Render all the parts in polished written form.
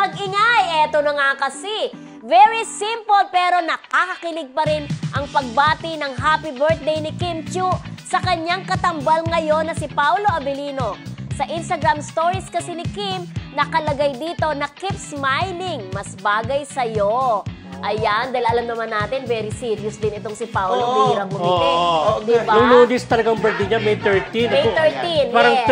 mag-ingay. Eto na nga kasi. Very simple pero nakakakilig pa rin ang pagbati ng happy birthday ni Kim Chiu sa kanyang katambal ngayon na si Paolo Abilino. Sa Instagram stories kasi ni Kim, nakalagay dito na keep smiling, mas bagay sa'yo. Ayan, dahil alam naman natin, very serious din itong si Paolo, bihirang bumiti. Diba? Yung Lunes talagang birthday niya, May 13. May 13, Parang yes.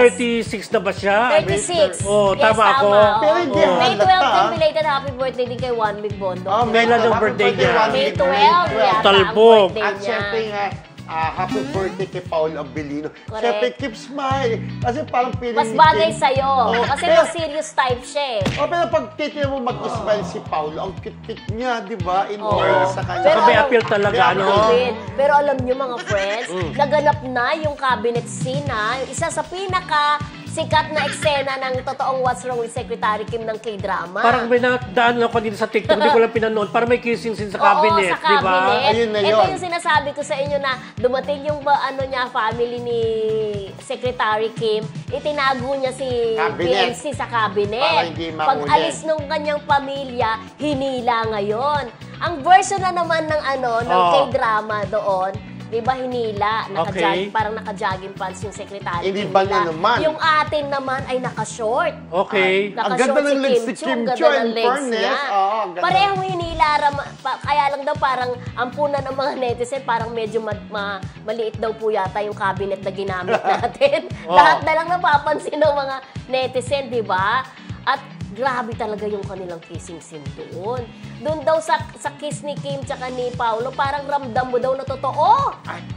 36 na ba siya? 36. Oh, yes, tama ako. Pero hindi May 12 halata. din, belated happy birthday din kay Juan Big Bondo. Kailan ang birthday niya? May 12 yata ang Talbog. birthday At niya. syempre nga, happy birthday kay Paolo Abilino. Correct. Syempre, keep smile. Kasi parang feeling Mas ni bagay Kim- sa'yo. Oo. Kasi Pero- mas serious type siya eh. pero pag titignan mo mag-smile si Paolo, ang cute-cute niya, di ba? In fairness sa kanya. Pero Saka may appeal talaga, May ano? appeal. Din. Pero alam nyo mga friends, naganap na yung cabinet scene na isa sa pinaka sikat na eksena ng totoong What's Wrong with Secretary Kim ng K-drama. Parang may nadaan lang ko dito sa TikTok, hindi ko lang pinanood. Parang may kissing scene sa cabinet, Oo, sa di ba? cabinet. Ayun na Ito yun. yung sinasabi ko sa inyo na dumating yung family ni Secretary Kim, itinago niya si Cabinet. PNC sa cabinet. Para hindi mahuli. Pag alis nung kanyang pamilya, hinila ngayon. Ang version na naman ng K-drama doon, di ba hinila? Okay. Parang naka-jogging pants yung secretary. Hindi Kim ba nila. na naman? Yung atin naman ay naka-short. Okay. Ang ganda ng legs ni Kim Chiu, in fairness. Oo, ang ganda. Parehong hinila, kaya lang daw parang ampunan ng mga netizen, parang medyo maliit daw po yata yung cabinet na ginamit natin. Lahat na lang napapansin ng mga netizen, di ba? At grabe talaga yung kanilang kissing scene doon. Doon daw sa kiss ni Kim tsaka ni Paolo, parang ramdam mo daw na totoo.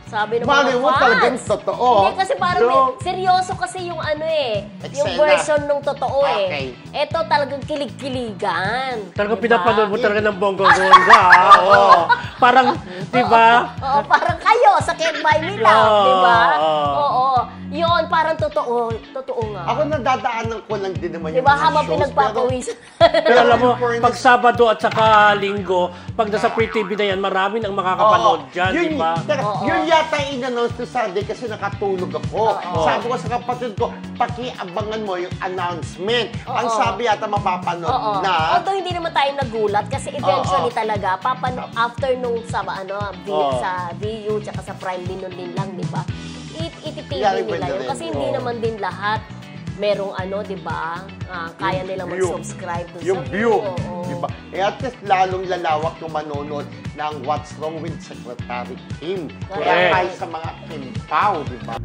Sabi ng Mali mga mo fans. talagang totoo. Hindi, kasi parang seryoso kasi yung yung Eksena. version nung totoo Okay. Ito talagang kilig-kiligan. Talagang Diba? pinapanood mo talaga ng bongga-bongga. Oo. Parang, di ba? Oo, parang kayo sa Can't Buy Me Love, Oo, di ba? oo. Oo. Yun, parang totoo. Totoo nga. Ako nadadaanan ko lang din naman Di yung ba, mga habang shows, pinagpapawisan. Pero alam mo, in fairness- pag Sabado at saka Linggo, pag nasa Free TV na yan, marami nang makakapanood dyan, Yun, di ba? Yun yata yung in-announce ko Sunday kasi nakatulog ako. Sabi ko sa kapatid ko, pakiabangan mo yung announcement. Ang sabi yata mapapanood Oo. na. Although hindi naman tayo nagulat kasi eventually talaga, after nung sa VU tsaka sa Prime din lang, di ba? Itipili Yari nila ba yun. na rin? Kasi hindi naman din lahat merong di ba? Kaya nilang view. mag-subscribe dun Yung sa view. Oo. Diba? At least lalong lalawak yung manonood ng What's Wrong with Secretary Kim. Correct. Kaya tayo sa mga Kim Pao, di ba?